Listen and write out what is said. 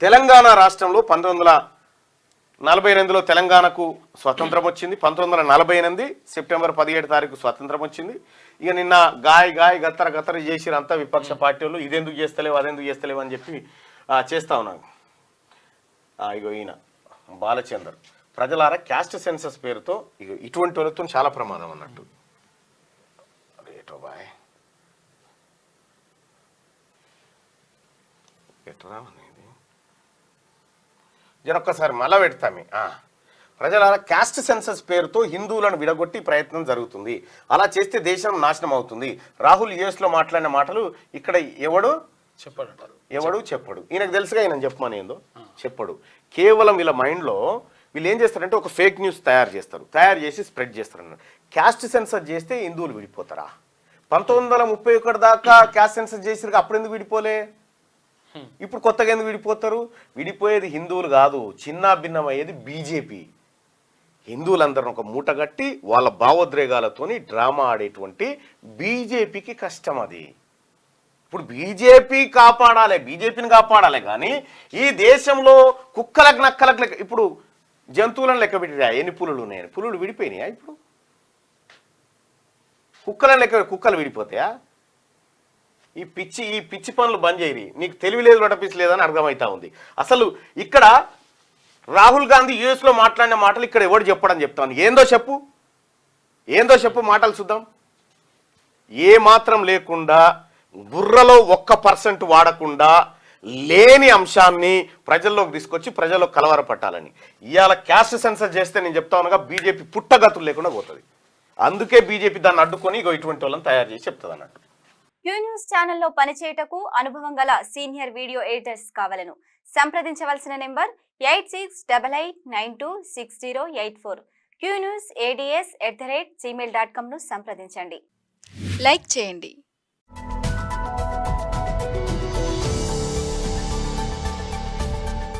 తెలంగాణ రాష్ట్రంలో 1948లో తెలంగాణకు స్వతంత్రం వచ్చింది. 1948 సెప్టెంబర్ 17 తారీఖు స్వతంత్రం వచ్చింది. ఇక నిన్న గాయ గత్తర చేసిరంతా విపక్ష పార్టీలు ఇదెందుకు చేస్తలేవు అదెందుకు చేస్తలేవు అని చెప్పి చేస్తా ఉన్నాను. ఇగో ఈయన బాలచందర్ ప్రజలారా క్యాస్ట్ సెన్సస్ పేరుతో ఇక ఇటువంటి వాళ్ళతో చాలా ప్రమాదం అన్నట్టు. రేటో బాయ్ ఎట్రా జరొక్కసారి మళ్ళా పెడతామే. ప్రజలారా క్యాస్ట్ సెన్సస్ పేరుతో హిందువులను విడగొట్టి ప్రయత్నం జరుగుతుంది. అలా చేస్తే దేశం నాశనం అవుతుంది. రాహుల్ యుఎస్లో మాట్లాడిన మాటలు ఇక్కడ ఎవడు చెప్పడు. ఈయనకు తెలుసుగా ఈయన చెప్పమని ఏందో చెప్పడు. కేవలం వీళ్ళ మైండ్లో వీళ్ళు ఏం చేస్తారంటే ఒక ఫేక్ న్యూస్ తయారు చేసి స్ప్రెడ్ చేస్తారు అన్నట్టు. క్యాస్ట్ సెన్సస్ చేస్తే హిందువులు విడిపోతారా? 1931 దాకా క్యాస్ట్ సెన్సస్ చేసిరు, అప్పుడు ఎందుకు విడిపోలే? ఇప్పుడు కొత్తగా ఎందుకు విడిపోతారు? విడిపోయేది హిందువులు కాదు, చిన్న భిన్నమయ్యేది బీజేపీ. హిందువులందరూ ఒక మూటగట్టి వాళ్ళ భావోద్రేగాలతోని డ్రామా ఆడేటువంటి బీజేపీకి కష్టం అది. ఇప్పుడు బీజేపీని కాపాడాలి కానీ ఈ దేశంలో కుక్కలకు నక్కలకు లెక్క ఇప్పుడు జంతువులను లెక్క పెట్టిరా ఎన్ని పులులు ఉన్నాయని. పులులు విడిపోయినాయా? ఇప్పుడు కుక్కలను లెక్క కుక్కలు విడిపోతాయా? ఈ పిచ్చి పనులు బంద్ చేయరి. నీకు తెలివి లేదు పిచ్చి లేదని అర్థమవుతా ఉంది. అసలు ఇక్కడ రాహుల్ గాంధీ యుఎస్లో మాట్లాడిన మాటలు ఇక్కడ ఎవడు చెప్పడని చెప్తాను. ఏందో చెప్పు మాటలు చూద్దాం. ఏ మాత్రం లేకుండా బుర్రలో 1% వాడకుండా లేని అంశాన్ని ప్రజల్లోకి తీసుకొచ్చి ప్రజల్లో కలవరపట్టాలని ఇవాళ క్యాస్ట్ సెన్సస్ చేస్తే నేను చెప్తా ఉన్నాగా బీజేపీ పుట్టగతులు లేకుండా పోతుంది. అందుకే బీజేపీ దాన్ని అడ్డుకొని ఇటువంటి వాళ్ళని తయారు చేసి చెప్తుంది అన్నట్టు. క్యూ న్యూస్ ఛానల్లో పనిచేయటకు అనుభవం గల సీనియర్ వీడియో ఎడిటర్స్ కావాలను సంప్రదించవలసిన నెంబర్ 8688926084. qnewsads@gmail.com ను సంప్రదించండి. లైక్ చేయండి.